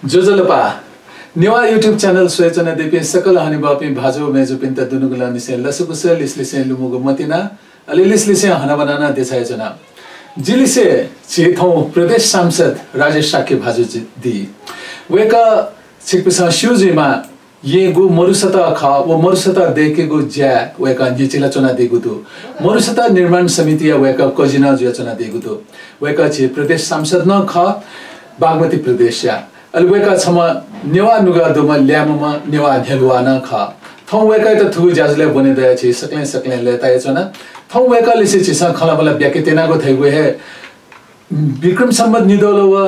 जोजलपा Newa YouTube channel स्वेचना देपे सकल हानि बापे भाजो मेजो पिंता दुनुगुला निसे लसुकुस लिसलिसे लुमुगु मतिना अलि लिसलिसे हना बनाना देसायजना जिलिसे चेथौ प्रदेश सांसद राजेश साके भाजो दी वेका छिकपिसा शिवजीमा ये गु मरुसता खा वो मरुसता देके गु ज्या वेका निचिला चना देगु दु मरुसता निर्माण समिति या वेका कोजिना ज्या चना देगु दु वेका छि प्रदेश सांसद न खा बागमती प्रदेश या अलवेका छमा नेवा नुगा दोमा ल्याममा नेवा ढेलवाना खा थौ वेका त थु जाजले बने दया छि सकले ले ताय छना थौ वेका लिसे छि सा खला बला ब्याके तेनागो थैगु हे विक्रम सम्बत निदोलो व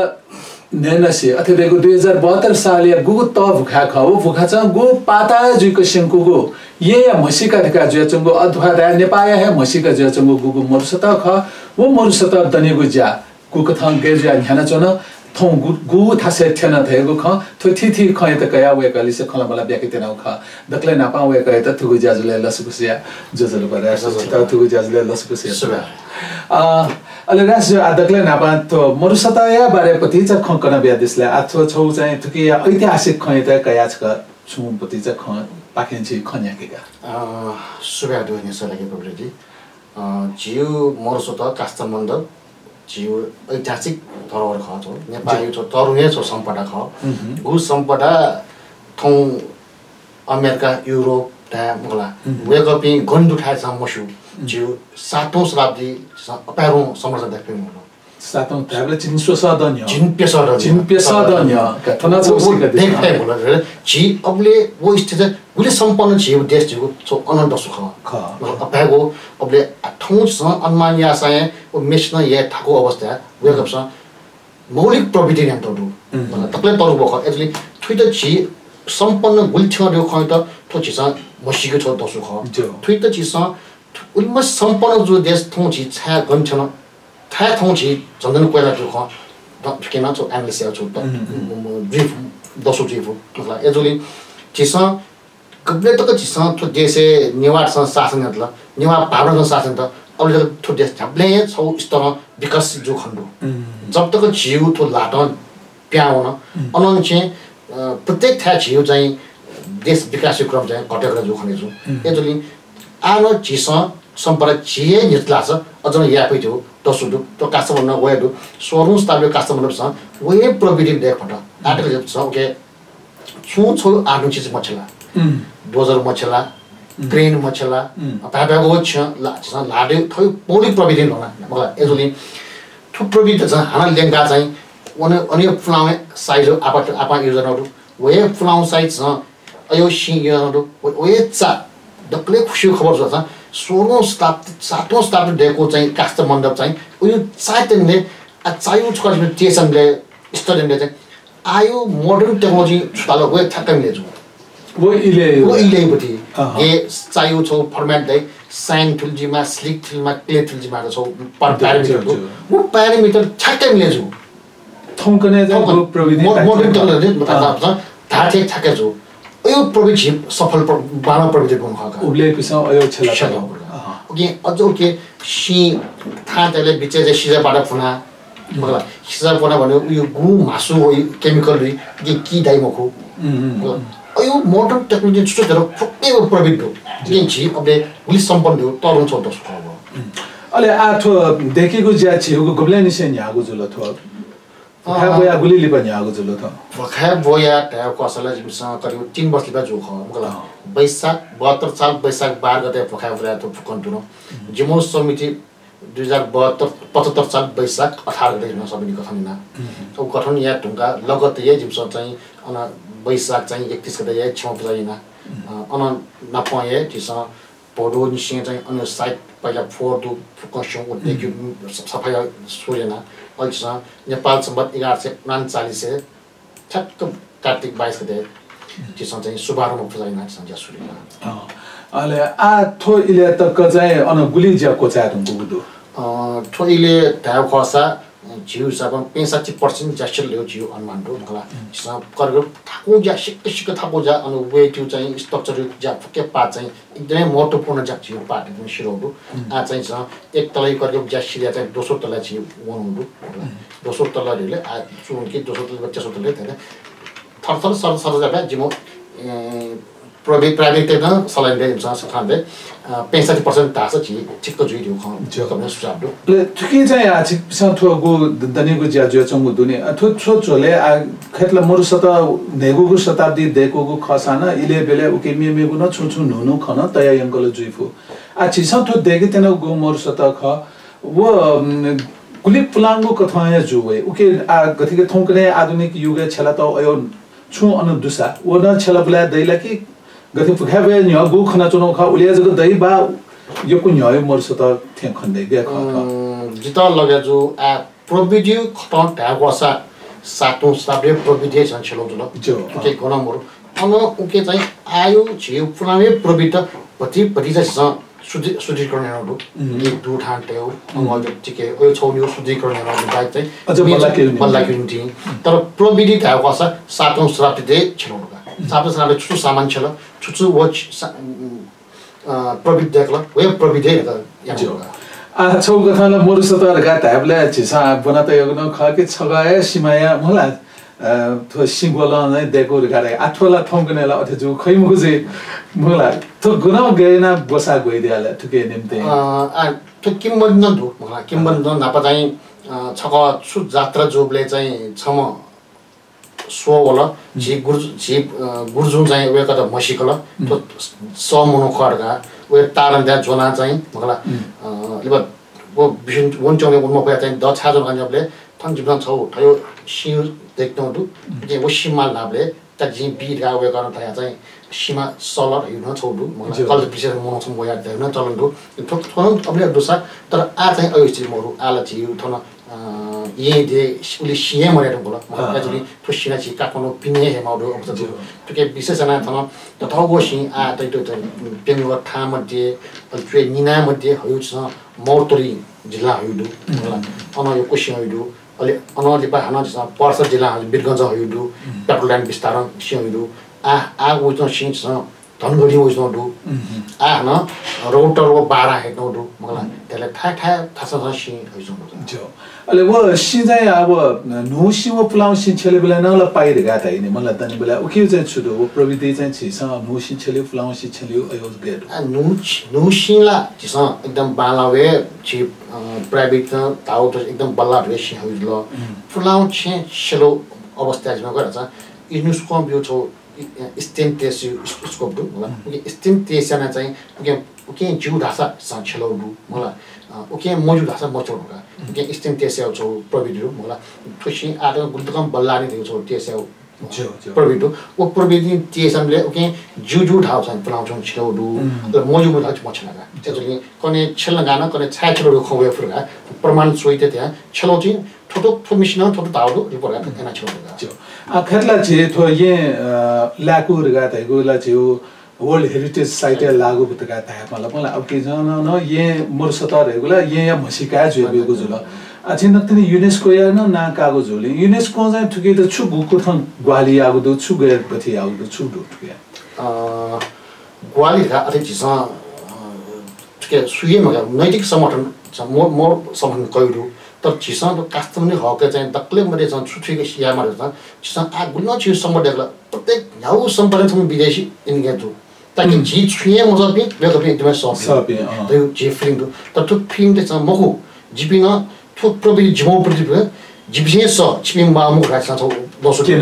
नेनसे अथेबेगु 2072 साल या गुगु त भुखा ख वो भुखा छ गु पाता जुइको सिंकुगु ये या मसिका धका जुचंगो अध्वा दा नेपाया हे मसिका जुचंगो गुगु मरुसता ख वो मरुसता दनेगु ज्या गुक थं गेज्या ध्यान चन थौ गु थासे थेना थेगु ख थो थि खय त कया वे कलि से खला बला ब्याके तेनाउ ख दक्ले ना पा वे कय त थुगु जाजुले लसुकुसिया जजल परा त थुगु जाजुले लसुकुसिया सुबा अले रास दक्ले ना पा तो मरुसता या बारे पति च खकना ब्या दिसले आथो छौ चाहिँ थुकी ऐतिहासिक खय त कया छ छु पति च ख पाखेन छि खन्याकेका सुबा दुने सलाके प्रॉपर्टी जिउ मरुसता काष्ठमण्डल जिउ ऐतिहासिक धरोहर ख छ नेपाली छ तरुहे छ सम्पदा ख गु सम्पदा थौ अमेरिका युरोप ता मला वेगपि गन्डु ठाय छ मसु जिउ 7औं शताब्दी अपारो संरक्षण देखै म 7औं ताबले चिन्सो सदन्य जिनपे सदन्य कथना छ उसिका देखै बोल जि अबले वो स्थिति गुले सम्पन्न जिउ देश जिउ छ अनन्त सुख ख अपागो अबले ठौं छ अनुमान या सय ओ मिशन या थाको अवस्था वेगप छ मौलिक प्रविधि नै तडु मलाई तक्ले तरु बख एक्चुअली थुइट जि सम्पन्न गुल्छ रो खय त थो छि छ मसिको छ दसु ख थुइट छि छ उल्म सम्पन्न जो देश थौ छि छा गन्छन था थौ छि जन्दन कोइला जो ख द केना छ एनालिसिस छ त ब्रिफ दसु ब्रिफ मतलब एक्चुअली छि छ कबले तक छि छ थो देशे नेवार शासन ल नेवा भावना शासन त अबले थो देश झब्ले छ स्तर विकास जो खण्डु जब तक जिउ थो लाटन प्याउन अनन चाहिँ प्रत्येक था जिउ चाहिँ देश विकास क्रम चाहिँ घटेर जो खने छु एक्चुअली आनो चिस सम्पदा जिए नितला छ अझन यापै जो दसुदु तो कास्टमर वेदु सोरु स्टाबले कास्टमर छ वे प्रविधि देखबाट आर्टिकल छ ओके छु आनु चिज मछला डोजर मछला क्रेन मछला पापागो छ लाडे थoi पौडी प्रविधि लना मलाई एजुली थु प्रविधि छ हाना लेंगा चाहिँ अनि फ्लाउ साइज आपा युजरहरु वे फ्लाउ साइज छ अयो सी युजरहरु वे चा दक्ले खुशी खबर छ सोनो स्टाफ सातौं स्टाफ डेको चाहिँ काष्ठ मण्डप चाहिँ उयो साइतले चायु छकले टेसनले स्टुडेन्टले चाहिँ आयो मोडर्न टेक्नोलोजी ताल वे ठक्कले छु वो इले बटी ए चायु छ फर्मेट दे साइन टुलजीमा स्लिक टुलमा क्ले टुलजीमा छ पर प्यारामिटर वो प्यारामिटर ठक्कले छु थौकने चाहिँ प्रविधि मोडर्न टेक्नोलोजी मतलब थाथे ठक्के छु यो प्रविधि सफल बाना प्रविधि बन खाका उबले पिसा अयो छला ओके अझ ओके सी थाले बिचे जे सिजाबाट फुना मतलब सिजा फुना भन्यो यो गु मासु हो केमिकल रि कि दाइमखो अयो मोडर्न टेक्नोलोजी छुटेर फुक्के प्रविधि हो जुन छि अबले गुली सम्पन्न हो तरुण छ दस अले आठो देखेको ज्या छिउको गबले निसे यागु जुल थो खा बोया गुली लिप यागु जुल थो खा बोया त कसला जिमसँग करिब 3 वर्ष लिपा जो ख मतलब वैशाख 72 साल वैशाख 12 गते फखा भरा त फकन दुनो जिमो समिति 2072 साल वैशाख 18 गते न समिति गठन ना तो गठन या ढुंगा लगत ये जिमसँग चाहिँ अन वैशाख चाहिँ 31 गते या छौ बजाइना अन नपए जिसँग पोडो निसिङ चाहिँ अन साइट पहिला फोर दु फकसौ देखि सफाई सोरेना अल्छ नेपाल सम्बत 1139 से ठक्क कार्तिक 22 गते जिसँग चाहिँ शुभारम्भ बजाइना संज्ञा सुरेना अले आ थो इले तक चाहिँ अन गुली ज्या कोचा दुगुदु थो इले धाव खसा जिउ सब 65% जस्टर ल्यो जिउ अनुमान दो होला सब करगो थाको ज्या सिक थाको ज्या अनु वे जिउ चाहिँ स्ट्रक्चर ज्या फके पा चाहिँ एकदमै महत्त्वपूर्ण ज्या जिउ पार्ट पनि शिरोदु आ चाहिँ छ एक तलै करगो ज्या सिरिया चाहिँ दोस्रो तलै जिउ वनुदु होला दोस्रो तलले आ चुन के दोस्रो तलै बच्चा सोतले थर सर जाबे जिमो प्राइवेट टेन सलाइन दे जसा थांदे 65% तास छि ठिक्क जुइदिउ ख कम सुझाव दु ले ठिकै चाहिँ आ छि सथुगु दनिगु ज्याजु चंगु दुने अथु छो छोले आ खेतला मोरु सत नेगुगु शताब्दी देखुगु खसाना इले बेले उके मेमेगु न छु छु नुनु खन तया यंगल जुइफु आ छि सथु देगे तेन गु मोरु सत ख वो कुलिप पुलांगु कथाया जुवे उके आ गथिके थोंकने आधुनिक युगे छला त अयो छु अनु दुसा वो न छला बुला दैला कि गथि फुखाबे न्य गु खना चुनो खा उलिया जग दै बा यो कु न्य मोरु सत थे खन्दै गे ख जिता लगे जो आ प्रविधि खतन ढागोसा सातौं शताब्दी प्रविधि छन् छलो जुल के कोन मोरु अन उके चाहिँ आयु छिउ पुलामे प्रविधि पति चाहिँ शुद्धिकरण हेर्नु एक दु ठान्टे हो अमल टिके ओ छौनी शुद्धिकरण हेर्नु बाइ चाहिँ अझ बल्ला किन्टी तर प्रविधि ढागोसा सातौं शताब्दी छलोगा सातौं शताब्दी छु सामान छलो छु वच प्रविधि देखला वे प्रविधि हेर्नु आ छौ कथाला मोरु सतर गा ताबले छिसा बना त यगन खके छगाए सिमाया मला थो सिंगोला नै देखो गारे आठोला थौकनेला अथे जु खैमुगु जे मला थो गुना गएना बसा गइदियाला ठुके निम्ते आ थो किम्बन न दु मला किम्बन न नापा चाहिँ छक छु जात्रा जोबले चाहिँ छम सो वला जी गुर्जुन चाहिँ वे कता मसिकला तो समनो खर्गा वे तारन दा जोना चाहिँ मला लिब वो बिजुन वनचोले उन्म पया चाहिँ द छाजन गन्जबले थन जिबन छौ थयो सिउ देख्नु दु जे वो सिमा लाबले त जी बी गा वे गर्न तया चाहिँ सीमा सलर हिउन छौदु मलाई कल विशेष मनो छम गया हैन चलन दु थोन अबले दुसा तर आ चाहिँ अयछि मोरु आला छिउ थन ये दे उली सिए मरे बोला एक्चुअली तो सिना छि काकोनो पिने हे माउदो अब तो के विशेषना थन त थगो सि आ त पेंगो ठा मध्ये ट्रे निना मध्ये हयु छ मौतरी जिल्ला हयुदु होला अन यो कोशी हयुदु अले अन लिपा हाना छ पर्सा जिल्ला बिरगञ्ज हयुदु पेट्रोल ल्यान्ड विस्तारण सियदु आ वो त सिन छ धनगढी वो छ दु आ न रोटर वो 12 हेक्टर दु मलाई त्यसले ठा थासा सि हयुदु जो अले वो सि चाहिँ अब नु सि वो पुलाउ सि छले बेला नला पाइरे गाता हैन मलाई तनी बेला उके चाहिँ छुदो वो प्रविधि चाहिँ छिस नु सि छले पुलाउ सि छले अयो गेट आ नु सिला छिस एकदम बालावे छि प्राइवेट ताउ त एकदम बल्ला भेसि हयुदु पुलाउ छ छलो अवस्था जमा गरेछ इनुस्को बिउ छ स्टेम टेस्ट स्कोप दु मलाई स्टेम टेस्ट ना चाहिँ ओके जिउ ढासा छलो दु मलाई ओके मजु ढासा मचोडका ओके स्टेम टेस्ट छ प्रविधि मलाई खुशी आदो गुल्दकम बल्लानी दिउ छ टेस्ट जो प्रविधि वो प्रविधि टेसमले ओके जिउ ढाउ छ पुलाउ छलो दु मजु मुला छ मछनागा त्यसले कने छल गाना कने छाय छलो खवे फुरगा प्रमाण सोइते त्यहाँ छलो चाहिँ थोटो मिसिन थोटो ताउदो रिपोर्ट एना छलो जो आ खरला जे थो ये लाकु रगा तैगो ला जो वर्ल्ड हेरिटेज साइट लागु बतका था मलाई अब के जन न ये मोर सता रेगुला ये या मसिका जो बेगु जुल a tin nak tini UNESCO ya na kago zuli UNESCO za tuge da chugu ko thon gwali ya do chuge pati ya do chudu tuge gwali da ati chisa tuge suye maga naitik समर्थन more समर्थन कइरु तर chisa तो कास्तमले हक चाहिँ तक्ले मले चाहिँ छुछुके सिया मारे छ chisa आ गुल्न छि सम्बन्धला प्रत्येक याउ सम्बन्ध थम विदेशी इन्गेटु ताकि जी छुए मजा पनि बेग पनि एकदमै सपि त्यो जे फिलिङ त त्यो फिलिङ चाहिँ मखु जिपिन थु प्रवि जिमो प्रतिभा जिबिसे स छिपिङ मामु राख्छ छ दोसो दिन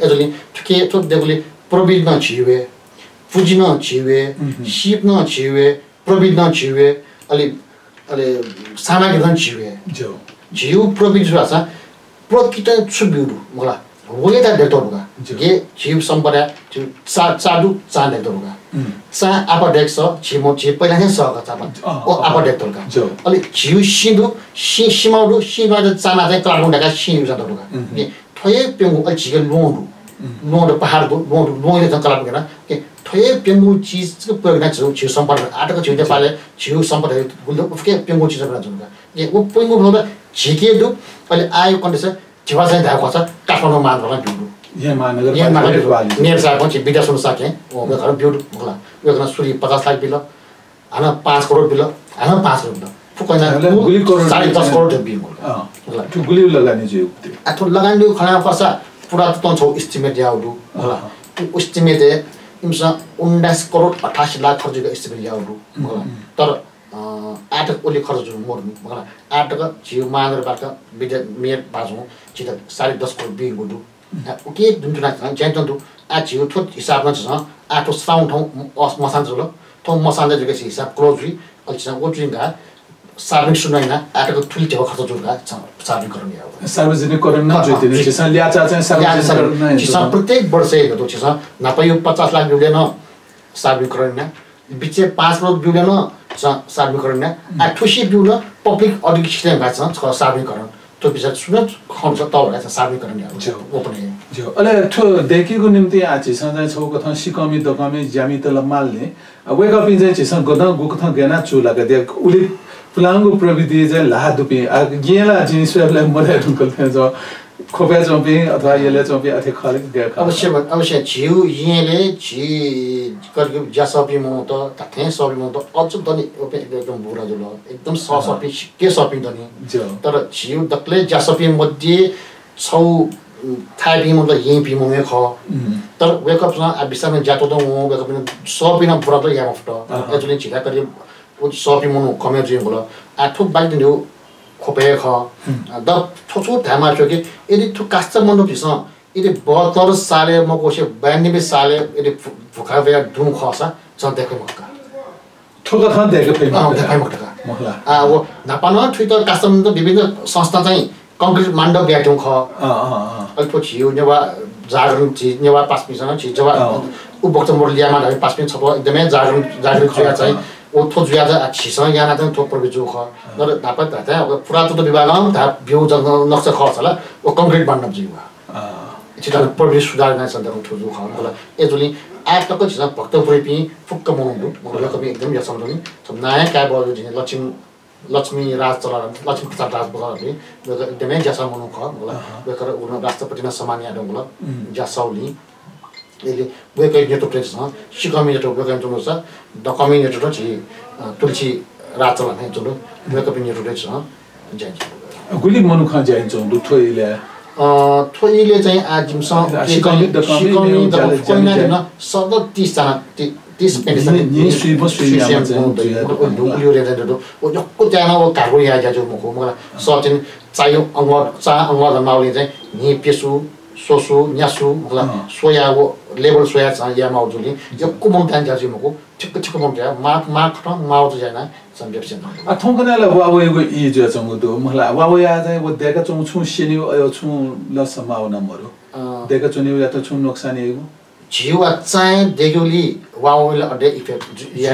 एजली थुके थु देगले प्रवि न छिवे फुजि न छिवे शिप न छिवे प्रवि न छिवे अलि सामाग्री न छिवे जो जिउ प्रवि छ प्रकृत छुबिरु मला होले त देतोगा गे जीव सम्पदा चाडु चाड देतोगा सा आपा देख्छ छिमो छि पहिला नै सका चापा ओ आपा देतोगा अलि जिउ सिदु सिमाउदु सिमा ज चाना चाहिँ क्लाडु ढका सिउ जातोगा गे थये पेंगु अलि छिगे लोंदु पहाड दु लोंले त क्लाडु गना के थये पेंगु चीज को प्रगना छु छिउ सम्पदा आटको छिउ ते पाले छिउ सम्पदा गुल्दो फके पेंगु चीज बना जुगा के ओ पेंगु भलो छिके दु अलि आयो कन्डिसन जिवा चाहिँ धाको छ काठमाडौँ मानगढमा बिउडु यहाँ महानगर वाली नेर साहब चाहिँ विदेश हुन सके ओ बेगर बिउडु होला बेगर सुरी 50 लाख बिल हाना 5 करोड बिल हाना 5 करोड बिल फुकैना गुली करोड 10.5 करोड बिल होला त्यो गुली लगानी चाहिँ आथो लगानी खना पर्छ पुरातत्व छौ एस्टिमेट याउडु होला एस्टिमेट इमसा 19 करोड 88 लाख खर्चको एस्टिमेट याउडु होला तर आटक ओले खर्च जु मोर्नु होला आटक जिउ मानरबाट बिजे मेट बाजु चित 10.5 करोड बिल गुडु ओके दुन्टुना ज्यान्तु आ जिउ थोत हिसाबमा छ आटो साउन्ड ठाउँ मसान जुल थौ मसान जगे हिसाब क्लोजली अलिसा ओट्रिङगा सार्वजनिक सुनाइना आटको ठुली टेवा खर्च जुलगा सार्वजनिकरण याउ सार्वजनिकरण न जोइते छिसा ल्याचा चाहिँ सार्वजनिकरण छिसा प्रत्येक वर्ष हेर्दो छिसा नापायो 50 लाख बिउलेन सार्वजनिकरण न बिचे 5 करोड बिउलेन सार्वजनिकरण न आ ठुसी बिउल पब्लिक अडिट सिस्टम भा छ सार्वजनिकरण त्यो बिचा सुन खर्च तवरा सार्वजनिकरण याउ ओपन जो अले ठो देखेको निम्ति आ छिसा चाहिँ छौको थ सिकमी दकमी ज्यामी तल मालले वेक अप इन चाहिँ छिसा गदा गुक थ गेना चुला गदे उली पुलांगो प्रविधि चाहिँ लादुपी गेला जिनिसहरुलाई मरे ढुकल थियो जो खोपे चोपी अथवा येले चोपी अथे खलिक देखा अवश्य जिउ येले जी करके जासपी म त तथे सपी म त अझ दनि एकदम बुरा जुल एकदम सपी के सपी दनि तर जिउ दक्ले जासपी मध्ये छौ थाबी म त यही पी म ख तर वेक अप न बिसामे जातो त म वेक अप सपी न बुरा त या मफ्ट एजुले छिका करे ओ सपी म कमे जिउ बोल आठो बाइक दिनु खोपे ख द छोछो धामा छ कि यदि थु कास्च मनो पिस यदि 72 साले म कोसे 92 साले यदि भुखा वे दुम खसा छ देखे मक्का ठोक थ देखे फेमा देखे मक्का महला वो नापानो ट्विटर कास्च मन त विभिन्न संस्था चाहिँ कंक्रीट माण्डव ब्याटु ख अल्पो छिउ नेवा जागरण छि नेवा पासपिसन छि जवा उपभोक्ता मोडलियामा हामी पासपिन छ एकदमै जागरण जुया चाहिँ ओ थो जुया जा छिसन याना चाहिँ थो प्रवि जु ख तर दापत था पुरातत्व विभागमा धा भ्यू जङ नक्सा खर्च होला ओ कंक्रीट बाण्डव जिवा छिटा प्रवि सुधार नै सन्दर्भ थो जु ख होला एजुली आज तक छिसा भक्तपुरै पि फुक्क मनु मलाई कवि एकदम याद सम्झनी सब नयाँ काय बजु जिने लक्ष्मी राज चलार लक्ष्मी प्रसाद राज बगाले एकदमै ज्यासा मनु ख होला बेकर उन राष्ट्रपतिमा सम्मान याद होला ज्यासौली ele वेकै नेटो प्रेस न सिकमी नेटो वेकै जुन छ डकमी नेटो छि तुलसी राचल नै जुन वेकै नेटो प्रेस न जान्छ गुली मनु खा जान्छ दुथोइले थोइले चाहिँ आजिमस सिकमी डकमी कोइना न सद 30 जना 30 पेन्सन नि सुइबो सुइया चाहिँ दुलियो रे दो ओ जक्को जाना ओ कार्गो या जाजो मको मलाई सचिन चायो अंग माउले चाहिँ नि पेसु सोसु न्यासु मतलब सोया वो लेबल सोया छ या माउजुली यो कुमम तान जाजु मको ठिक ठिक मम जा मा खट माउ त जाना सब्जेक्सन आ थोंकनाला वावेको इ ज चंगु दो मला वावया चाहिँ वो देका चंगु छु सिनि अयो छु ल समाउ नम्बरु देका चुनि या त छु नोक्सानी एगु जिवा चाहिँ देगुली वावेले अडे इफेक्ट या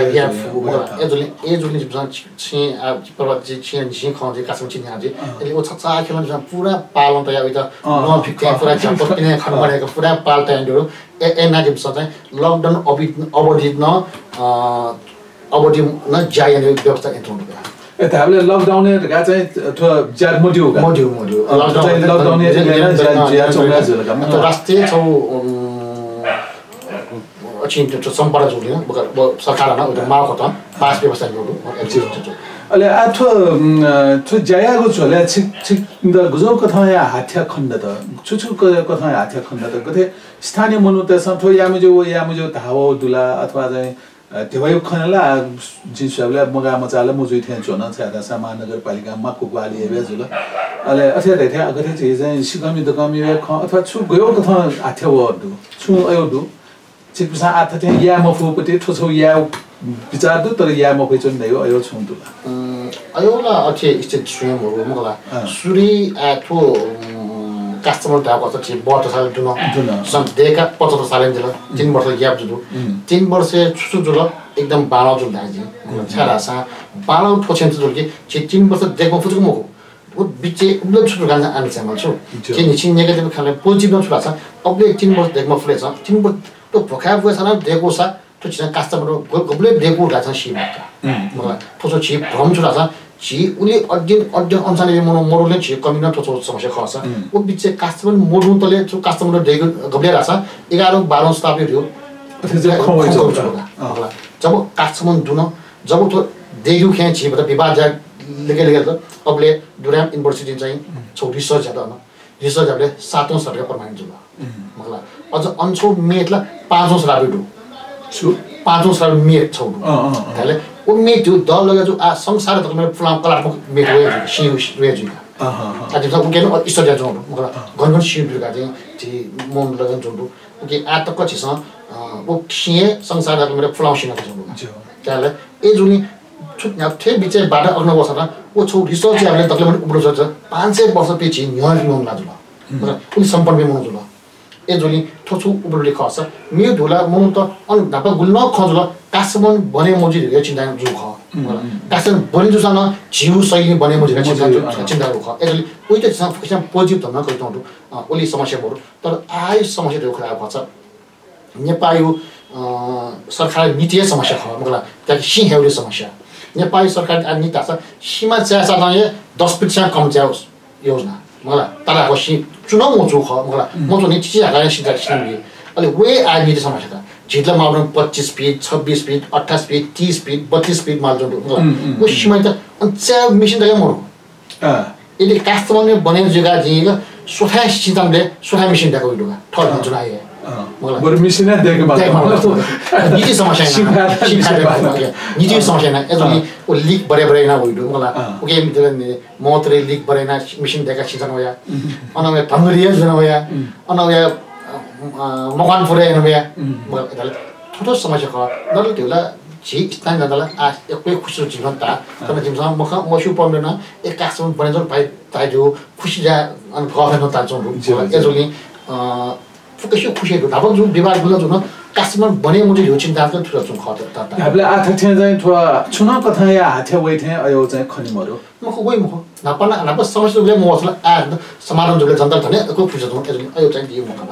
एजुली जुन छि आ प्रवत छि छि खजे कासम छि न्याजे एले ओ छचा खेलन जुन पुरा पालन त या उता न फिक्टे पुरा चपट किने खन बनेको पुरा पाल टाइन्डो ए नाजिम चाहिँ लकडाउन अवधि न जायने व्यवस्था एन्ट्रोन ए त हामीले लकडाउन गा चाहिँ अथवा ज्याद मोड्यु लकडाउन ज्याद चौला जलका त राष्ट्रिय छौ अचिन्त त सम्पर्क जुले सरकारमा उता माको त पास व्यवस्था गर्नु अले आथो छु जायागो छोले छिक द गुजो कथा या हाथ्या खण्ड त छु कथा हाथ्या खण्ड त कथे स्थानीय मनु त सथो या मुजो धावो दुला अथवा चाहिँ देवायु खनला जिसबले मगा मचाले मुजुइ थिए चोन छादा सामान नगरपालिका मा कुवाली हेबे जुल अले अथे रे थे अगथे चाहिँ सिकमी दकमी अथवा छु गयो कथा हाथ्या वदु छु अयो दु चिकसा आथा चाहिँ या मफुपति ठोछौ या विचार दु तर या मफै चोन नै हो अयो छु दुला अयोला अथे स्टेट स्वयं हो मगला सुरी आथो कस्टमर ता कस्तो छि बट साल दुन सम देका 75 साल दिल 3 वर्ष ग्याप जुदु 3 वर्ष छुछु जुल एकदम बाला जुल दाजि छारा सा बाला ठोछेन जुल कि 3 वर्ष देखो फुजुको मको वो बिचे उब्ले छुटु गाना आनि चाहिँ मल्छु के निछि नेगेटिभ खाले पोजिटिभ न छुरा छ अब्ले 3 वर्ष देखमा फुले छ 3 वर्ष तो भोका भएछ देखो सा तो छिन कस्टमर गब्ले देखो गा छ सिमा मलाई ठोछो छि भ्रम छुरा छ छि उले अध्ययन अनुसारले मोडले छि कमी न ठोछो समस्या खस ओ बिचे कस्टमर मोडु तले छु कस्टमर देखो गब्ले राछ 11 12 स्टाफ थियो जब कस्टमर दुन जब तो देखो खे छि बत विवाद जा लेके त अबले दुराम युनिभर्सिटी चाहिँ छौ रिसर्च ज्यादा न रिसर्चहरूले 7औं सरका प्रमाणित जुल मगला अझ अन्छौ मेटला 5औं सराबे दु छु 5औं सराबे मेट छौ हैले ओ मेट जो दल लगा जो आ संसार तक मेरो फुलाम कलात्मक मेट वे सिउ वे जुल आज जब उकेन स्टडी जो मगला गनगन सिउ दुगा चाहिँ मन लगन जुल उके आ तक छिस ओ खिए संसार तक मेरो फुलाम सिना जो त्याले ए जुनी छुट यहाँ थे बिचे बाटा अग्न वर्ष ना वो छौ रिसर्च हामीले तकले पनि उब्रो छ 500 वर्ष पछि न्याय लिउन लाजुल मतलब कुन सम्पन्न मनु जुल ए जोली थोछु उब्रो लेख छ मिउ धुला मनु त अन धापा गुल्न खजुल कासमन बने मोजी रे चिन्ता जु ख मतलब कासन बने जुसँग जीव शैली बने मोजी रे चिन्ता ख ए जोली उइ त किसिम पोजिटिभ त नकै तंडु ओली समस्या बरु तर आइ समस्या त्यो खरा भछ नेपाली सरकार नीतिय समस्या ख मतलब त्यहाँ सिंहौले समस्या नेपाली सरकार नीति छ सीमा चाहे 10% कम जाओस् योजना मलाई ताराको चुनाव म छु ख मलाई म त नीति चाहिँ हाले सिधा सिंहले अहिले वे आ नीति समस्या त जितला माउन 25 feet 26 feet 28 feet 30 feet 32 feet माल जन्डु वो सीमा त अन्चा मिशन दगा मरो यदि कास्टमरले बने जग्गा जिगा सोथा सिस्टमले सोथा मिशन दगा उडुगा ठल जुनाए बरु मिसिना देखे नीति समस्या नीति समस्या ना एजोली ओ लीक बरे ना होइदु मला ओके मितले मोत्रे लीक बरे ना मिशन देखा सिजन होया अनवे भंगरिया जन होया अनवे मकान पुरे नया मतलब थोथो समस्या ख नल तिउला जी स्थान नदला आ एकै खुशी जीवन ता तब जिमसा मखा मसु पर्दैन एक कासम बने जन पाइ ताजो खुशी जा अन गफन ता जन एजोली फुकसु खुशी दु दाबक जु विवाद गुल जुन कासम बने मुजे यो चिन्ता त थुर जुन खत ता हामीले आथा थे चाहिँ थोa छुना कथा या हाथे वइ थे अयो चाहिँ खनिमरो मखो वइ मखो नापना नाप समस्या गुले मसला आ समाधान जुले जनता धने को खुशी जुन अयो चाहिँ दियो मखा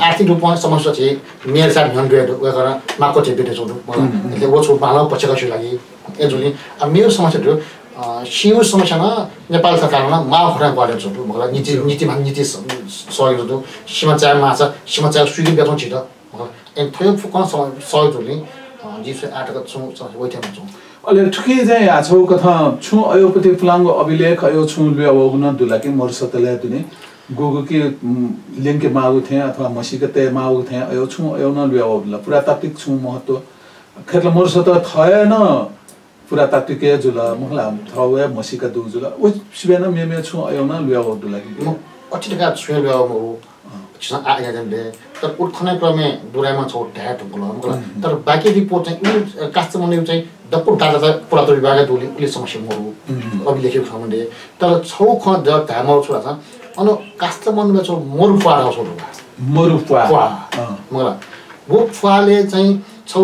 आर्थिक रूपमा समस्या चाहिँ मेयर साथ हन्ड्रेड वे गरेर माको चाहिँ बेटे जुन मतलब वो छु बाला पछका छु लागि एजुली अब मेरो समस्या थियो सिउ समस्या न नेपाल सरकारमा माल खरा गरेर जुन मलाई नीति सहयोग जुन सीमा चाय माछा सीमा चाय सुइले बेतन छिट एन थयो फुकन सहयोग जुले जिसे आटक छु वइथेम छु अहिले ठुकी चाहिँ आछौ कथा छु अयोपति फलांगो अभिलेख अयो छु लुया वगुन दुलाकी मर्सतले दुने गोगो के लिंक मागु थे अथवा मसिकते मागु थे अयो छु अयो न लुया वगुला पुरातात्विक छु महत्व खेतले मर्सत थयन पुरातात्विक जुला महला थवे मसिका दु जुला ओ सिबेन मेमे छु अयो न लुया वगुला कि अटिका छु लुया वगु छिन आया जन्ले तर उठखने क्रमे दुराइमा छ ढ्याट बोला तर बाकी रिपोर्ट चाहिँ कास्टमरले चाहिँ दप्पु डाटा चाहिँ पुरातत्व विभागले दुली समस्या मरु अभिलेख खमले तर छौ ख ज धामौ छ अन कास्टमरले छ मरुफा आउँछ मरुफा मलाई वो फाले चाहिँ छौ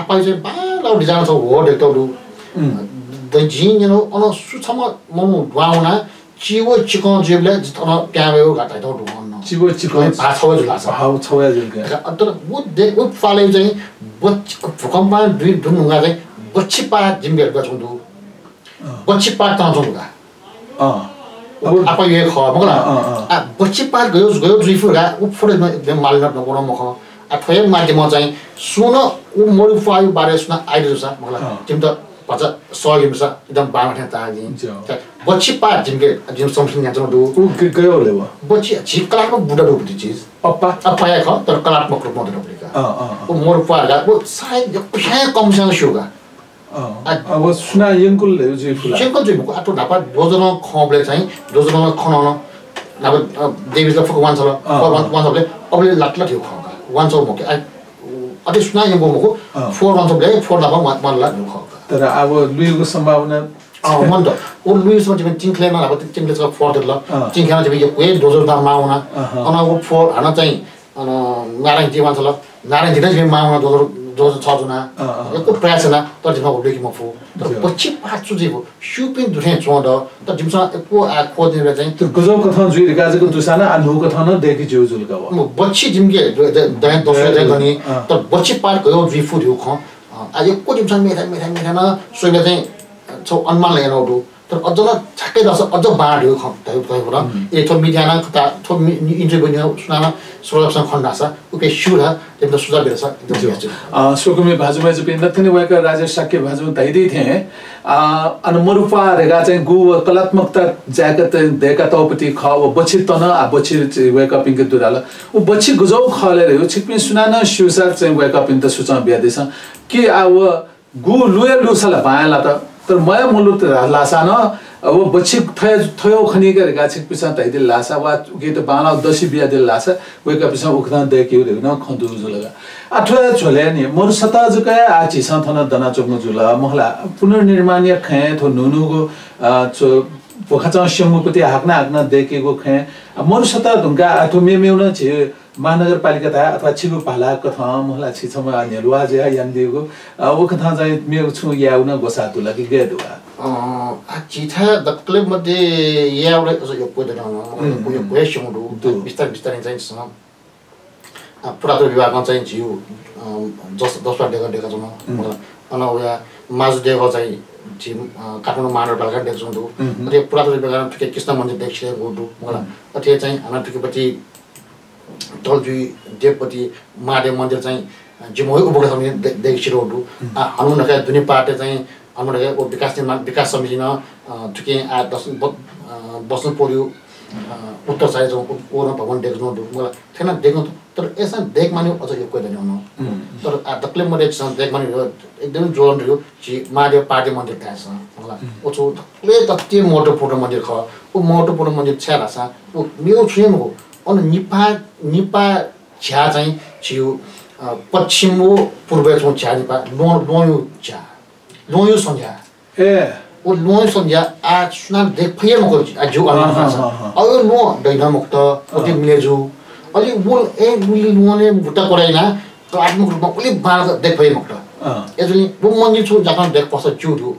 आपाइ चाहिँ बाला डिजाइन छ हो देतौ द जिन यु नो अन सुछम ममु दुआउना चिवो चिकन जेबले अन ट्याबेउ गाटा दौ दुन चिवो चिकन भाछौ जुला छ हाउ छौया जुल तर वो फाले चाहिँ भूकम्पमा दुई दुनुगा चाहिँ बच्ची पा जिम्बेर गछौं बच्ची पा ताउँगा apa ye kho mangla a bocchi par गयो जुइफुरा उ फोरे एकदम मालना नगोन मख आ थय माध्यम चाहिँ सुन उ मोडिफाई बारे सुन आइदियो छ मangla जिम त भन्छ सहयोग छ एकदम बामाठे तागी बच्ची पार जिमके जिम समथिङ यहाँ जनो उ गयो लेव बच्ची झिकलाको बुढा रूप दि चीज अपा या ख तर कलात्मक रूपमा दरबलिका उ मोडिफाई गा उ सायद कुछै कम सँग सुगा अब सुना यंकुल जुइफुला यंकुल जुइफुको आटो नापा दोजन खबले चाहिँ दोजन खनाउन नापा देवीले फुक वान छ वानले अबले लाटला थियो खगा वान छ मके अति सुना यंगो मको फोर वान छले फोर नापा वान ला खगा तर अब लुइको सम्भावना मन त ओ लुइस मा चाहिँ तिङले न अब तिङले चाहिँ फोर देला तिङखाना चाहिँ यो ए दोजन दा माउना अन वो फोर हाना चाहिँ अन नारायण जी वान छ नारायण जी चाहिँ माउना दोजन छ जुना एको प्रयास न तर जिमा होलेकी म फु तर पछि पाछु जेको सुपिन दुथे चोड त जिमसा एको आ खोदिन चाहिँ त्यो गजौ कथा जुइ गाजको दुसाना अनु कथा न देखि जो जुलका म बच्ची जिमके दय दोस्रो दय गनी तर बच्ची पार गयो जुइ फु दिउ ख आ एको जिमसा मेथा न सोइले चाहिँ छौ अनुमान लगाउनु तर अझ न छक्कै दस अझ बाँड्यो खैपुरा ए थो मिडियाना कता थो इन्टरभ्यू न सुनाना सोलसन खण्डासा उके शुरा एकदम सुझाव दिएछ एकदम सोकुमे भाजुमा जुपिन नथने वका राजेश साक्य भाजु तैदै थे अन मरुपा रेगा चाहिँ गु कलात्मकता ज्याकत देका तौपति ख व बछि तन आ बछि वेक अप इन के दुराला उ बछि गुजौ खले रे छिकमे सुनाना शिवसार चाहिँ वेक अप इन त सुचा ब्यादेछ कि आ व गु लुए लुसला पाएला त तर मया मुलुत लासा न अब बछि थयो खनि गरेका छिक पिसा तैदे लासा वा के त बाना दसी बिया दे लासा वेका पिसा उखना दे के रे न खन्दु जुलगा अथवा छोले नि मोर सता जुका आछि सथन दना चोक्नु जुला महला पुनर्निर्माण या खे थो नुनुगो पोखा स्यमुपति हाक्ना देखेको खे मोर सता ढुङ्गा अथवा मेमेउन छ महानगरपालिका था अथवा छिगु पाला कथा महला छिछमा नेलुवा जे यान्दिगो ओ कथा चाहिँ मेरो छु याउन गोसा तुला कि गेदुवा आ चिथा दक्ले मध्ये याउले यो कोदन म यो क्वेशनहरु बिस्तारै चाहिँ छ पुरातत्व विभागमा चाहिँ जिउ 10 डेका छौं अन उया माजुदेव चाहिँ जिम काठमाडौँ महानगरपालिका देख्छौं त्यो पुरातत्व विभागमा ठिकै कृष्ण मन्दिर देख्छे गोडु मलाई अथे चाहिँ हाना ठिकैपट्टि टलजुई देवपति महादेव मन्दिर चाहिँ जिमोय उपगढ समिति देखिरोडु हनुमनका दुनी पाटे चाहिँ हनुमनका विकास समिति न ठिकै आ बस्नु पर्यो उत्तर साइड ओर भवन देख्नु मलाई थिएन देख्नु तर यसमा देख मान्यो अझ यो कोहीदैन तर दक्ले मन्दिर छ देख मान्यो एकदमै जोन रह्यो कि महादेव पाटे मन्दिर त्यहाँ छ मलाई ओ छ दक्ले तत्ति मोटोपूर्ण मन्दिर ख ओ मोटोपूर्ण मन्दिर छ्या छ ओ मेरो छुम हो अनि निपा झ्या चाहिँ छिउ पश्चिम हो पूर्व छौ झ्या निपा लोयो झ्या लोयो सन्ध्या ए ओ लोयो सन्ध्या आ सुना देख फये मको जो अनु छ अयो लो दैन मुक्त ओते मिलेजु अलि बोल ए मुली लोले बुट्टा कोराइना त आत्मक रूपमा अलि बार देख फये मक्त एजली वो मन्दिर छु जापान देख पस जुरु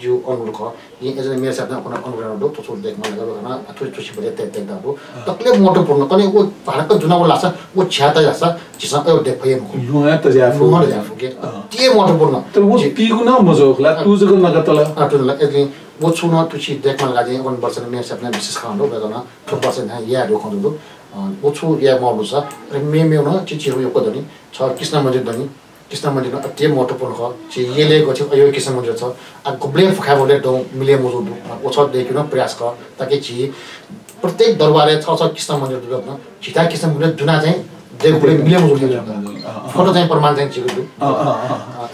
जो अनुरुख ये एजले मेरो साथमा अपन अनुग्रह दो तो देख मन गयो हैन अथु छुछि बले ते दबो तकले मोटोपूर्ण कने वो भारतको जुनाको लासा वो छ्याता लासा जिसा ए देख फये मको लुया त जाफु के के मोटोपूर्ण तर वो पिगु न मजोखला तु जको नगतला अटुला एजले वो छुन तुछि देख मन लागे 1 वर्ष मेरो साथमा विशेष खानो बेगना ठोक पर्छ न या रो खन्दु वो छु या मर्नु छ र मेमेउ न चिचिरो यो कदनी छ कृष्ण मन्दिर दनी कृष्ण मन्दिरमा अति महत्त्वपूर्ण हो چې यसले गयो यो कृष्ण मन्दिर छ आ गुब्ले फखाबोले दो मिले मजुद ओ छ देखिन प्रयास गर ताकि छि प्रत्येक दरबारले छ कृष्ण मन्दिर दुर्न छिटा कृष्ण मन्दिर जुना चाहिँ देखुले मिले मजुद फोटो चाहिँ प्रमाण चाहिँ छिगु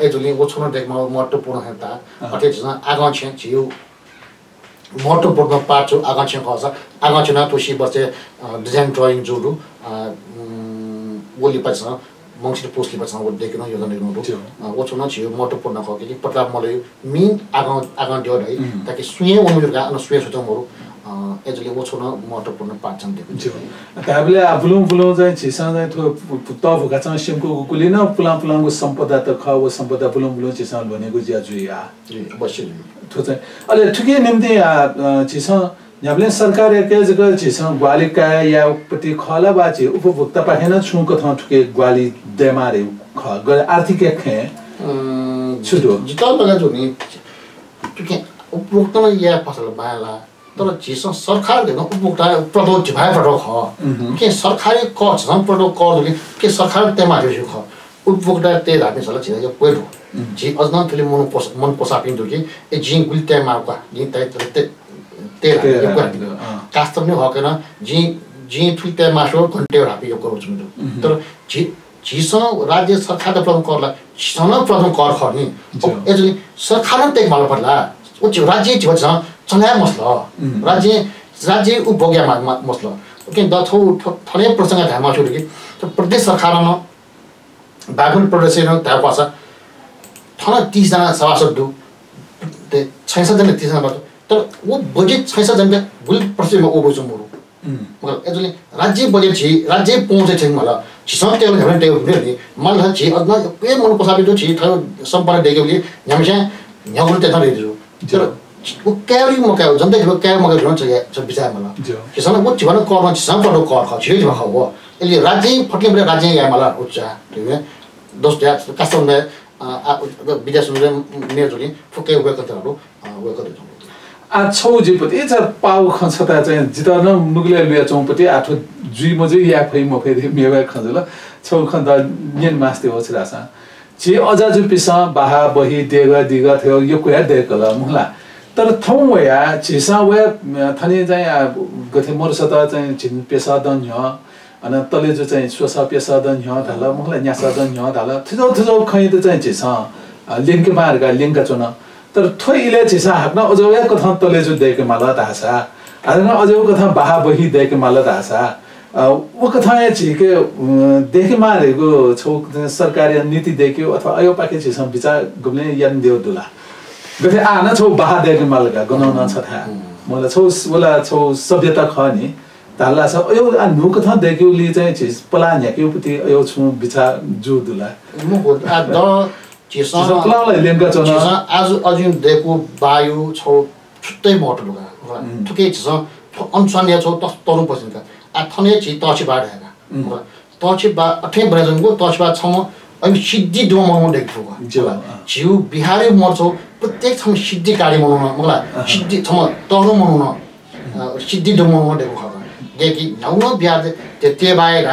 ए जुली ओ छन देखमा महत्त्वपूर्ण हेता अथे छ आगाँ छ छिउ महत्त्वपूर्ण पार्ट छ आगाँ छ खस आगाँ छ न तुसी बसे डिजाइन ड्राइङ जोडु बोली पर्छ मंगसिर पोस्टले बचाउँ वो देखिन यो जने नो वो छन छियो महत्त्वपूर्ण हो कि प्रताप मले मेन आगाँ दियो है ताकि सुये उनीहरुका अन सुये सोचमहरु एजले वो छन महत्त्वपूर्ण पार्ट छन् देखिन्छ ताबले आफुलुङ फुलुङ चाहिँ छिसा चाहिँ थो त भुका चाहिँ सिमको कुलिन पुलाङको सम्पदा त ख वो सम्पदा फुलुङ छिसा भनेको ज्याजुया अवश्य थो चाहिँ अहिले ठिकै निम्ति छिसा याबले सरकार के जगह छिसा ग्वालिका या पति खला बाचे उपभोक्ता पाहेन छुको थ ठुके ग्वाली देमारे ख आर्थिक खे छुदो जितल बगा जोनी ठुके उपभोक्ता या फसल बाला तर छिसा सरकार देन उपभोक्ता प्रोडक्ट भाइ प्रोडक्ट ख के सरकारी क छ प्रोडक्ट क दुले के सरकार तेमारे छु ख उपभोक्ता ते धापे सला छिना यो पहिलो जी अजन थले मन पोसापिन दुकी ए जिङ गुल्ते माका जिङ तै तेरा कास्टम ने हकेन जी ठुलते मासो घन्टे रापि यो गर्छु तर झिस राज्य सरकार त प्रथम करला सन प्रथम कर खर्नी एजली सरकार त एक माल पर्ला ओ राज्य छ चला मसला राज्य उपभोग्य मसला के दथौ थले प्रसंग धामा छु कि प्रदेश सरकारमा बागुन प्रदेश न ता पासा थना 30 जना सभासद दु ते 66 जना 30 जना तर वो बजेट 66 जना गुल प्रदेशमा ओबो छ मोरु मगर एजले राज्य बजेट छ राज्य पहुँचे छ मला छिसन टेल हेर्न टेल नि मला छ अदना के मन पसाबि छ थयो सम्पर्क देखेले न्यामसे न्यागुल ते थले दियो तर वो क्यारी मका जन्दै को क्यारी मका भन्छ छ विचार मला छिसन वो जीवन गर्न छिसन पडो कर ख छिज भख हो एले राज्य फट्ले बले राज्य या मला उच्च हैन दोस या कस्टम में विदेश में नेजोली फुके वेक तरो वेक आ छौजीपट्टि पाउ खन्छता चाहिँ जितन नुगले लिया चौपट्टि आठो जुई मजै या फै म फेरि मेवा खजल छौ खन्दा नियन मास्ते हो छरासा जे अजा जु पिसा बाहा बही देगा दिगा थियो यो कुया देकल मुला तर थौ वया छिसा वे थने चाहिँ गथे मोर सता चाहिँ छिन पेसा दन य अन तले जो चाहिँ सोसा पेसा दन य धाला मुला न्यासा दन य धाला थजौ थजौ खै त चाहिँ छिसा लिंक मारगा लिंक चुन तर थोइले छिसा हाक्न अझौ या कथा तले जो देके माला तासा अझ अझौ कथा बाहा बही देके माला तासा वो कथा छिके देखे मारेको छौ सरकारी नीति देख्यो अथवा अयो पाके छिसा विचार गुम्ने यान देउ दुला गथे आना छौ बाहा देके मालका गनाउन छ था मलाई छौ वला छौ सभ्यता ख नि ताला छ अयो नु कथा देख्यो लि चाहिँ छिस पलान याक्यो पुति अयो छु विचार जो दुला म बोल आ द छिसा प्लाउलाई लेंगा चोना आज अजिन देको वायु छौ छुट्टै मोटो लुगा ठुकै छिसा अनसन या छौ तरु पसिनका आ थने छि तछि बाडा तछि बा अठे ब्रजनको तछि बा छम अनि सिद्धि डोमो देख्छु जिउ बिहारै मर्छौ प्रत्येक छम सिद्धि कार्य मनाउन मलाई सिद्धि छम तरु मनाउन सिद्धि डोमो देख्छु खबर देखि नौनो बिहार ते बाएर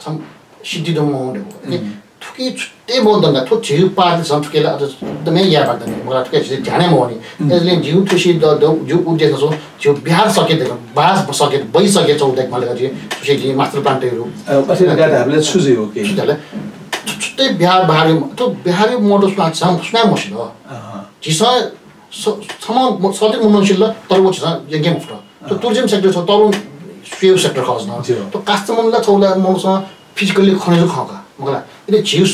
छम सिद्धि डोमो देख्छु ठुकी छुट्टै बोल्दैन ठो जिउ पार्छ ठुकेला एकदमै या पर्दैन मलाई ठुकै चाहिँ ध्यानै मनि यसले जिउ ठुसी जिउ उद्देश्य छ जिउ बिहार सके देख बास सके भइ सके चौदेक मैले गरि ठुसी मास्टर प्लान्टहरू पछि गाडीहरुले छुजे हो के छुट्टै बिहार बाहरी त बिहारी मोडल छ सुना मसिन जिस सम सधैँ मुनसिल तर वो छ गेम अफ त टुरिज्म सेक्टर छ तर स्वेव सेक्टर खस्न त कास्टमरला छौला मौसा फिजिकली खनेजो खाका मलाई इले जिउ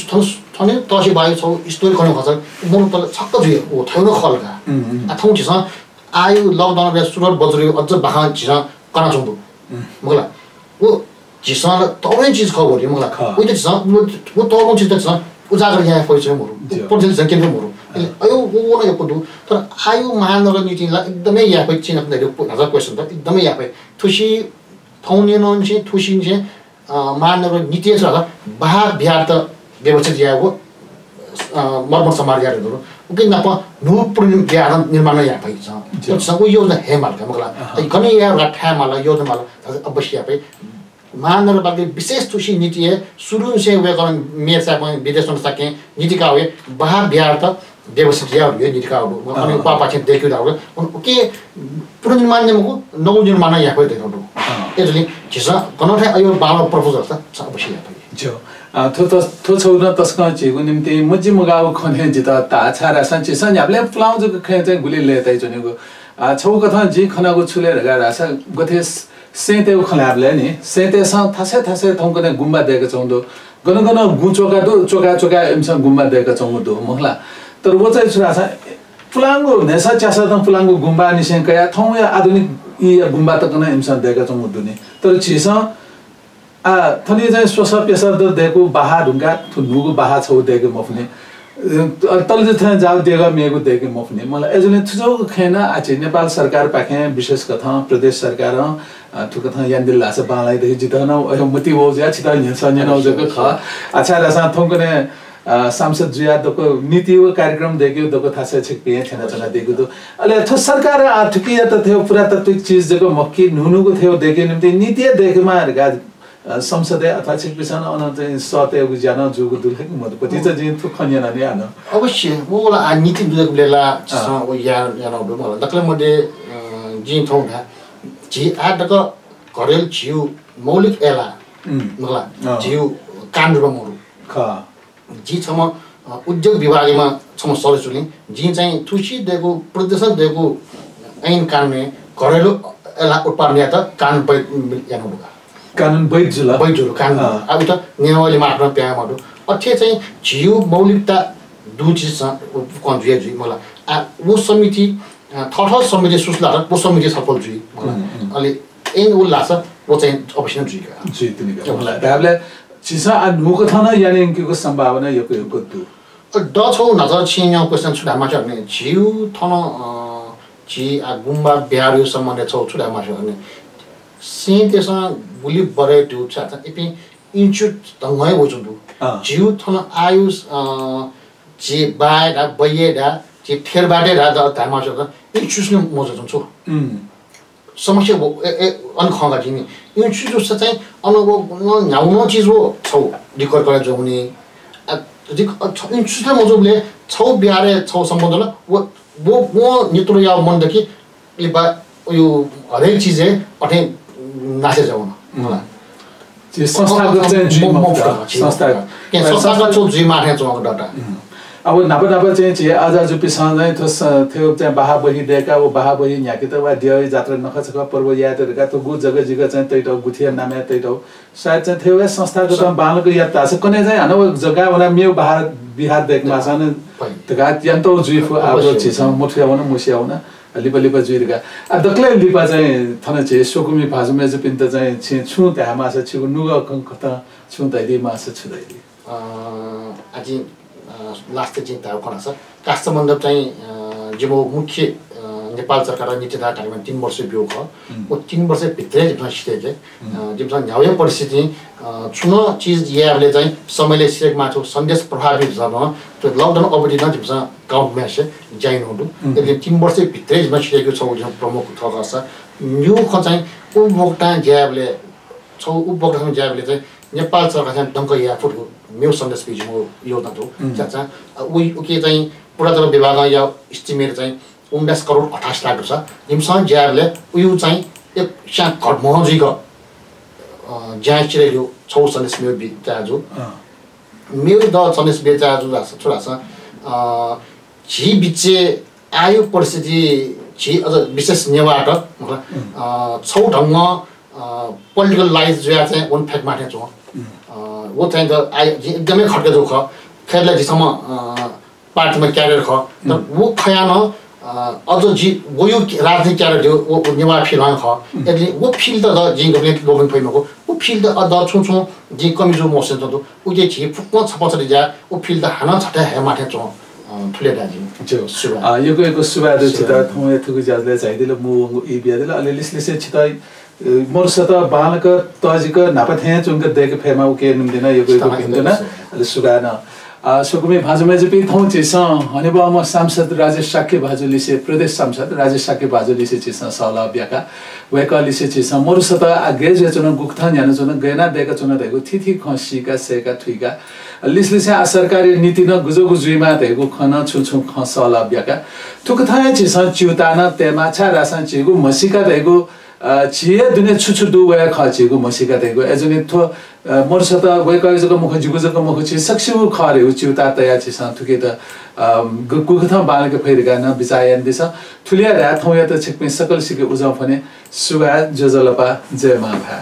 थने तसी बायु छौ स्टोरी खने खस मन तल छक्क जुयो ओ थौनो खलका आ थौ छिस आयु लकडाउन रे सुरत बजरी अझ बाखा छिस कना चौदो मलाई ओ जिस तौरै चीज खबरी मलाई ओ छिस वो तौरो चीज छ उजागर यहाँ पैसा मरु पर्सेन्ट सके मरु अयो वो न यपदु तर आयु महानगर नीतिला एकदमै या पै चिन हजार क्वेशन त एकदमै या पै थुसी थौने नन्छे थुसी छे महानगर नीति छ बाहा बिहार त व्यवस्थित याको मर्मत समाज याहरू उके नप नु पुरिम ज्ञान निर्माण या पै छ सबै योजना हे मालका मलाई कने या गठा माला योजना माला अवश्य पै महानगरपालिका विशेष तुसी नीति है शुरू से वे कारण मेयर साहब विदेश में सके नीति का हुए बाहर बिहार तक व्यवस्थित या हुए नीति का हो अनि पापा चाहिँ देखियो दाउ के पुनर्निर्माण नेमको नव निर्माण या कोही देखौ यसले छिसा कनठै अयो बालो प्रपोजल छ अवश्य या जो थो छौना तस्का चेगु निम्ति मज्जी मगाउ खने जिता ता छारा सञ्चे सन याबले फ्लाउ जो खे चाहिँ गुले लेतै जनेको छौ कथा जी खनाको छुले रगा रासा गथे सेते खलाबले नि सेते स थासे थासे थौकने गुम्बा देका चौदो गन गन गुचोका दो चोका चोका एमसन गुम्बा देका चौदो महला तर वो चाहिँ छुरा छ फुलांगो नेसा चासा त फुलांगो गुम्बा निसे कया थौ या आधुनिक इ गुम्बा त कन एमसन देका चौदो नि तर छिस आ थनी चाहिँ सोसा पेसा द देको बाहा ढुंगा थुनुगो बाहा छौ देके मफने तल जथे जाउ देगा मेगो देके मफने मलाई एजने थुजो खेना आछि नेपाल सरकार पाखे विशेष कथा प्रदेश सरकार ठुकथा यान्दिल लास बालाई देखि जितन अयो मति हो ज्या छिता न्यसन न जको ख अच्छा रसा थोकने सांसद जुया दको नीति कार्यक्रम देखियो दको थासे छिक पे छना छना देखियो तो अले थ सरकार आठकी त थियो पुरातात्विक चीज जको मक्की नुनुको थियो देखे निम्ति नीति देखेमा गा संसदे अथवा छिक पिसान अन चाहिँ सते ज्यान जुगु दुलखि म त पति चाहिँ थु खन्याना नि आन अवश्य मोला नीति दुलक बेला ओ या न मला दकले मडे जिन थौ भा जी आदक घरेल जिउ मौलिक एला मला जिउ काण्डमा मरु ख जी छम उद्योग विभागमा छम सरसुली जी चाहिँ तुसी देको प्रदर्शन देको ऐन कानुन घरेलु एला उत्पादन या त कानुन पै या न कानुन बैजुला कानुन अब त नियमले मात्र प्यामाडु अथे चाहिँ जिउ मौलिकता दुई चीज छ कन्जुए जी मलाई आ वो समिति थर्ड समिति सुस्ला र वो समिति सफल जुई मलाई अलि एन उ लाछ वो चाहिँ अवश्य जुई तिनीको मलाई दाबले छिसा आ नुको थाना यानि को सम्भावना यो दु द छौ नजर छिन्या क्वेशन छुडामा छ भने जिउ थन जी आ गुम्बा बिहार यो सम्बन्ध छौ छुडामा छ भने सेतेसा बुली बरे टु छ इपि इन्चुट तंगय वजुदु जिउ थन आयुष जे बायदा बयेदा 지 테르바데 라다 다마셔가 이 추스는 뭐죠 좀 줘. समस्या अन खंगा जिनी इन चीजों से चाहिँ अनुभव न्याउनो चीज हो छौ रिकॉर्ड करे जो हुने इन चीजले मजबले छौ बिहारे छौ सम्बन्धन वो नितुर या मन देखि लिबा यो हरेक चीज है अठे नासे जाउन मलाई जे संस्थागत चाहिँ संस्थागत जो जी माथे जोंग डाटा अब नापा चाहिँ जे आज जुपिसँग चाहिँ थियो चाहिँ बाहा बही दिएका वो बाहा बही न्याके त वा दिय जात्रा नखछ पर्व यादहरुका त गु जग्गा जिगा चाहिँ तैट गुथिया नामे तैट सायद चाहिँ थियो संस्थागत बालको याद तास कने चाहिँ हन जग्गा वना मेउ बाहा बिहार देखमा सन तका यन्तो जुइफु आबो छिस मुठिया वन मुसिया वन लिपा लिपा जुइरका आ दक्ले लिपा चाहिँ थन छे सोकुमी भाजुमे जुपिन त चाहिँ छि छु त्या मासे छु नुग कता छु तैदि मासे छु तैदि आजि लास्ट चाहिँ ताउ खनाछ कास्ट मण्डप चाहिँ जिमो मुख्य नेपाल सरकार नीतिधा कार्यक्रम 3 वर्ष बिउ ख ओ 3 वर्ष भित्रै जिमसँग सिटेके जिमसँग न्याउय परिस्थिति चुनो चीज याले चाहिँ समयले सिरेक माथो सन्देश प्रभावित छ न त्यो लकडाउन अवधि न जिमसँग काउन्ट म्याच जाइन हुनु त्यसले 3 वर्ष भित्रै जिमसँग सिटेको छ जिम प्रमुख थक छ न्यू ख चाहिँ उपभोक्ता ज्याबले छ उपभोक्ता ज्याबले चाहिँ नेपाल सरकारले दङ्क या फुटको मेउ सन्देश बिजुको योगदान हो चाचा उही के चाहिँ पुरातत्व विभाग या एस्टिमेट चाहिँ 19 करोड 28 लाख छ जिमसँग ज्याबले उयो चाहिँ एक सा घट महजिको ज्या चिरेयो छौ सन्देश मेउ बिचाजु मेउ द सन्देश बिचाजु छोरा छ जी बिचे आयो परिस्थिति जी अझ विशेष नेवाट छौ ढंग पोलिटिकल लाइफ जो चाहिँ वन फ्याक्ट माथे छ वो चाहिँ एकदमै खड्के दुख खेरले जिसम्म पार्टीमा क्यारियर ख तर वो खयान अझ जी वो यो राजनीतिक क्यारियर जो वो नेवा फिल ख यदि वो फिल त जी गभर्नमेन्ट फैमको वो फिल त अझ छु छु जी कमिजो मोसन त उ जे छि फुक्क छपछरी जा वो फिल त हान छटे हे माथे छ ठुले दाजी जो यो सुबा दु छिता थौ यथुको जाजले चाहिदिले मु इ बियादिले अलिलिसले से छिता मोरसत बालक तजिक नापथे चुंग देख फेमा उके निम्दिन यो बिन्दुना अलि सुगान सुकुमी भाजुमे जपि थौ छिस हनेबा म सांसद राजेश साक्य भाजुलिसे प्रदेश सांसद राजेश साक्य भाजुलिसे छिस सला ब्याका वेकलिसे छिस मोरसत आगे जे चुन गुक्थन यान चुन गैना देका चुन देगु थिथि खसीका सेका थुइका लिसलिसे सरकारी नीति न गुजो गुजुइमा देगु खन छुछु खसला ब्याका थुकथा छिस च्युताना तेमा छा रासन चिगु मसिका देगु छिए दुने छुछु दु वे खचिगु मसिका देगु एजनि थो मोरसत वेका जग मुख जिगु जग मुख छि सक्सिउ खरे उच्युता तया छि स थुके त गुगथा बालक फेरिगा न बिचायन दिस थुलिया रा थौ या त छिकपि सकल सिके उजाउ फने सुगा जजलपा जय मा भा